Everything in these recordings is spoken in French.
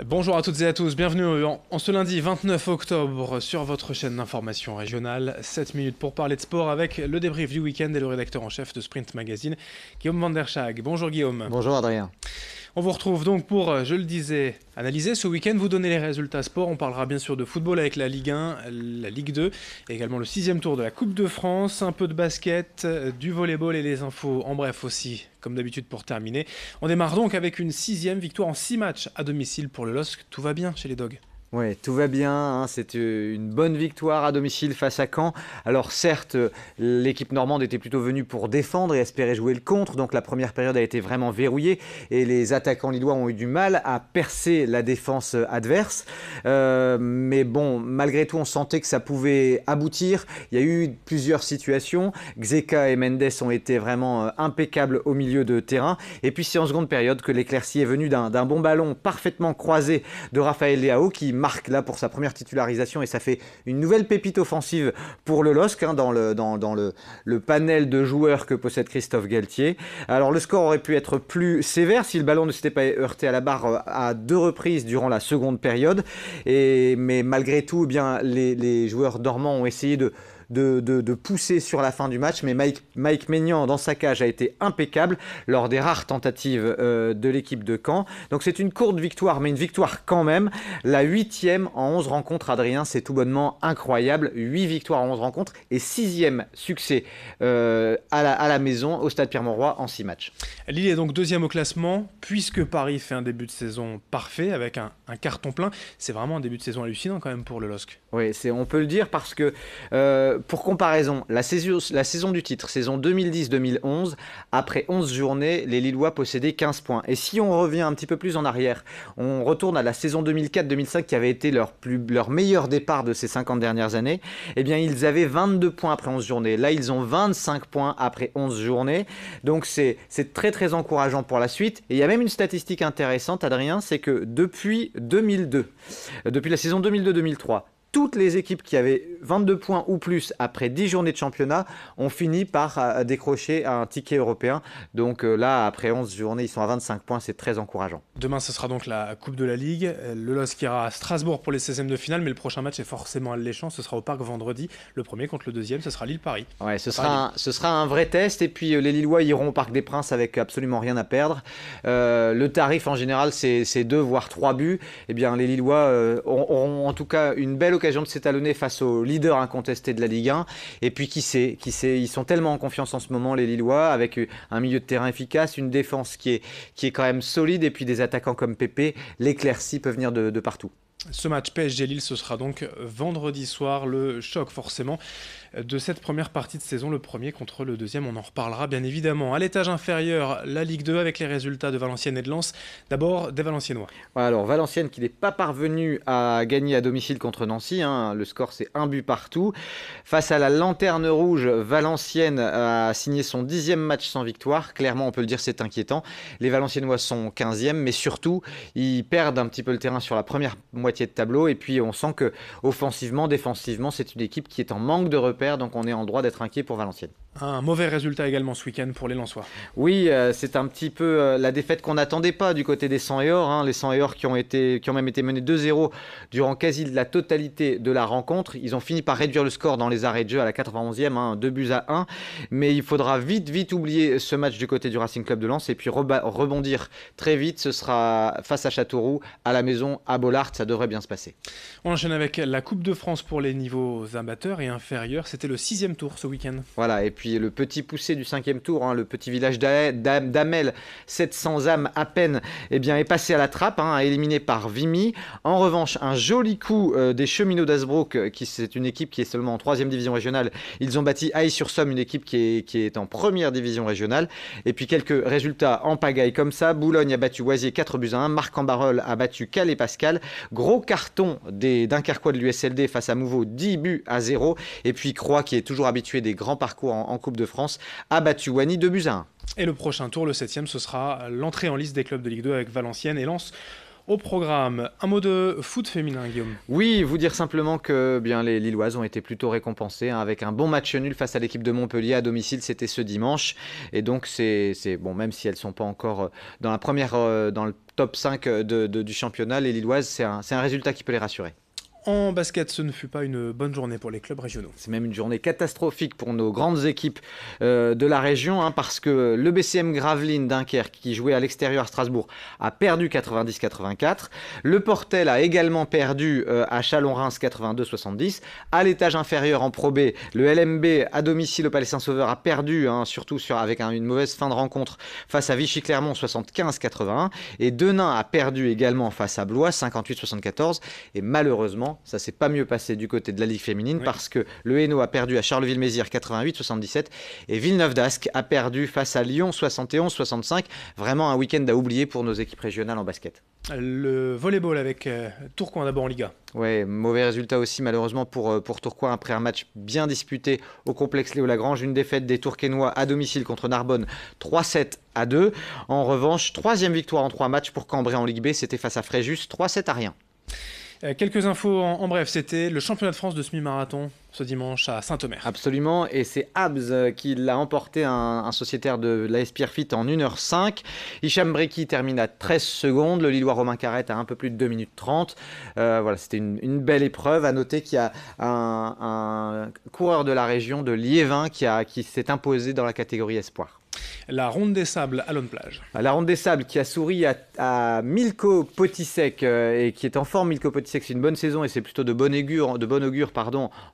Bonjour à toutes et à tous, bienvenue en ce lundi 29 octobre sur votre chaîne d'information régionale. 7 minutes pour parler de sport avec le débrief du week-end et le rédacteur en chef de Sprint Magazine, Guillaume van der Schaag. Bonjour Guillaume. Bonjour Adrien. On vous retrouve donc pour, je le disais, analyser ce week-end, vous donner les résultats sport. On parlera bien sûr de football avec la Ligue 1, la Ligue 2 et également le 6e tour de la Coupe de France, un peu de basket, du volleyball et les infos en bref aussi, comme d'habitude pour terminer. On démarre donc avec une 6e victoire en 6 matchs à domicile pour le LOSC. Tout va bien chez les Dogs. Oui, tout va bien, hein. C'est une bonne victoire à domicile face à Caen. Alors certes, l'équipe normande était plutôt venue pour défendre et espérer jouer le contre, donc la première période a été vraiment verrouillée et les attaquants lillois ont eu du mal à percer la défense adverse. Mais bon, malgré tout, on sentait que ça pouvait aboutir. Il y a eu plusieurs situations. Xeka et Mendes ont été vraiment impeccables au milieu de terrain. Et puis c'est en seconde période que l'éclaircie est venue d'un bon ballon parfaitement croisé de Raphaël Leao qui marque là pour sa première titularisation et ça fait une nouvelle pépite offensive pour le LOSC dans le panel de joueurs que possède Christophe Galtier. Alors le score aurait pu être plus sévère si le ballon ne s'était pas heurté à la barre à 2 reprises durant la seconde période. Mais malgré tout, eh bien, les joueurs dormants ont essayé de pousser sur la fin du match, mais Mike Maignan dans sa cage a été impeccable lors des rares tentatives de l'équipe de Caen. Donc c'est une courte victoire, mais une victoire quand même. La 8e en 11 rencontres, Adrien, c'est tout bonnement incroyable. 8 victoires en 11 rencontres et 6e succès à la maison au Stade Pierre-Mauroy en 6 matchs. Lille est donc 2e au classement, puisque Paris fait un début de saison parfait avec un carton plein. C'est vraiment un début de saison hallucinant quand même pour le LOSC. Oui, on peut le dire parce que, pour comparaison, la saison du titre, saison 2010-2011, après 11 journées, les Lillois possédaient 15 points. Et si on revient un petit peu plus en arrière, on retourne à la saison 2004-2005 qui avait été leur meilleur départ de ces 50 dernières années, eh bien ils avaient 22 points après 11 journées. Là, ils ont 25 points après 11 journées. Donc c'est très très encourageant pour la suite. Et il y a même une statistique intéressante, Adrien, c'est que depuis 2002, depuis la saison 2002-2003, toutes les équipes qui avaient 22 points ou plus après 10 journées de championnat ont fini par décrocher un ticket européen. Donc là, après 11 journées, ils sont à 25 points, c'est très encourageant. Demain, ce sera donc la Coupe de la Ligue. Le LOSC ira à Strasbourg pour les 16e de finale, mais le prochain match est forcément alléchant. Ce sera au Parc vendredi. Le premier contre le deuxième, ce sera Lille-Paris. Ouais, ce sera un vrai test. Et puis les Lillois iront au Parc des Princes avec absolument rien à perdre. Le tarif en général, c'est 2 voire 3 buts. Eh bien, les Lillois auront en tout cas une belle occasion de s'étalonner face au leader incontesté de la Ligue 1. Et puis qui sait, ils sont tellement en confiance en ce moment, les Lillois, avec un milieu de terrain efficace, une défense qui est quand même solide, et puis des attaquants comme Pépé. L'éclaircie peut venir de partout. Ce match PSG-Lille, ce sera donc vendredi soir, le choc forcément de cette première partie de saison, le premier contre le deuxième, on en reparlera bien évidemment. À l'étage inférieur, la Ligue 2 avec les résultats de Valenciennes et de Lens. D'abord des Valenciennois. Alors Valenciennes qui n'est pas parvenu à gagner à domicile contre Nancy, hein. Le score c'est 1 but partout. Face à la Lanterne Rouge, Valenciennes a signé son 10e match sans victoire. Clairement on peut le dire, c'est inquiétant. Les Valenciennois sont 15e, mais surtout ils perdent un petit peu le terrain sur la première moitié de tableau, et puis on sent que offensivement, défensivement, c'est une équipe qui est en manque de repères, donc on est en droit d'être inquiet pour Valenciennes. Un mauvais résultat également ce week-end pour les Lensois. Oui, c'est un petit peu la défaite qu'on n'attendait pas du côté des 100 et or, hein. Les 100 et or qui ont même été menés 2-0 durant quasi la totalité de la rencontre. Ils ont fini par réduire le score dans les arrêts de jeu à la 91e, hein, 2 buts à 1. Mais il faudra vite oublier ce match du côté du Racing Club de Lens et puis rebondir très vite. Ce sera face à Châteauroux, à la maison, à Bollaert. Ça devrait bien se passer. On enchaîne avec la Coupe de France pour les niveaux amateurs et inférieurs. C'était le 6e tour ce week-end. Voilà, et puis le petit poussé du 5e tour, hein, le petit village d'Amel, 700 âmes à peine, eh bien, est passé à la trappe, hein, éliminé par Vimy. En revanche, un joli coup des Cheminots d'Hazebrouck, c'est une équipe qui est seulement en 3e division régionale. Ils ont battu Aix-sur-Somme, une équipe qui est en 1re division régionale. Et puis quelques résultats en pagaille comme ça. Boulogne a battu Oisier 4 buts à 1. Marc-en-Barœul a battu Calais Pascal. Gros carton des Dunkerquois de l'USLD face à Mouveau, 10 buts à 0. Et puis Croix, qui est toujours habitué des grands parcours en Coupe de France, a battu Wany 2 buts à 1. Et le prochain tour, le 7e, ce sera l'entrée en liste des clubs de Ligue 2 avec Valenciennes et Lens. Au programme, un mot de foot féminin, Guillaume. Oui, vous dire simplement que bien, les Lilloises ont été plutôt récompensées avec un bon match nul face à l'équipe de Montpellier à domicile, c'était ce dimanche. Et donc c'est bon, même si elles ne sont pas encore dans la première, dans le top 5 du championnat, les Lilloises, c'est un résultat qui peut les rassurer. En basket, ce ne fut pas une bonne journée pour les clubs régionaux. C'est même une journée catastrophique pour nos grandes équipes de la région, parce que le BCM Gravelines Dunkerque, qui jouait à l'extérieur à Strasbourg, a perdu 90-84. Le Portel a également perdu à Chalon-Reims 82-70. À l'étage inférieur en Pro B, le LMB à domicile au Palais Saint-Sauveur a perdu, surtout avec une mauvaise fin de rencontre face à Vichy-Clermont 75-81. Et Denain a perdu également face à Blois 58-74. Et malheureusement, ça s'est pas mieux passé du côté de la Ligue féminine, parce que le Hainaut a perdu à Charleville-Mézières 88-77 et Villeneuve d'Ascq a perdu face à Lyon 71-65. Vraiment un week-end à oublier pour nos équipes régionales en basket. Le volleyball avec Tourcoing d'abord en Liga. Ouais, mauvais résultat aussi malheureusement pour Tourcoing après un match bien disputé au complexe Léo Lagrange. Une défaite des Tourquenois à domicile contre Narbonne 3-7-2. En revanche, troisième victoire en 3 matchs pour Cambrai en Ligue B, c'était face à Fréjus 3-7-1. Quelques infos en bref, c'était le championnat de France de semi-marathon ce dimanche à Saint-Omer. Absolument, et c'est Habs qui l'a emporté, un sociétaire de l'AS Pierrefitte en 1h05. Hicham Breki termine à 13 secondes, le Lillois Romain Carrette à un peu plus de 2 minutes 30. Voilà, c'était une belle épreuve. À noter qu'il y a un coureur de la région de Liévin qui s'est imposé dans la catégorie espoir. La Ronde des Sables à Lonne-Plage. La Ronde des Sables qui a souri à Milko Potisek et qui est en forme. Milko Potisek, c'est une bonne saison et c'est plutôt de bon augure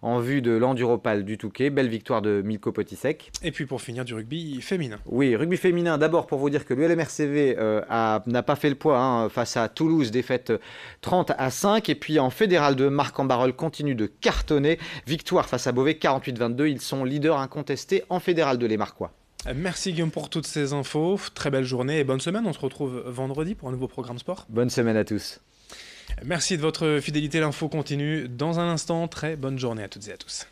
en vue de l'Enduropal du Touquet. Belle victoire de Milko Potisek. Et puis pour finir, du rugby féminin. Oui, rugby féminin, d'abord pour vous dire que le LMRCV n'a pas fait le poids face à Toulouse, défaite 30-5. Et puis en fédéral 2, Marc-en-Barœul continue de cartonner. Victoire face à Beauvais 48-22. Ils sont leaders incontestés en fédéral 2, les Marquois. Merci Guillaume pour toutes ces infos. Très belle journée et bonne semaine. On se retrouve vendredi pour un nouveau programme sport. Bonne semaine à tous. Merci de votre fidélité. L'info continue dans un instant. Très bonne journée à toutes et à tous.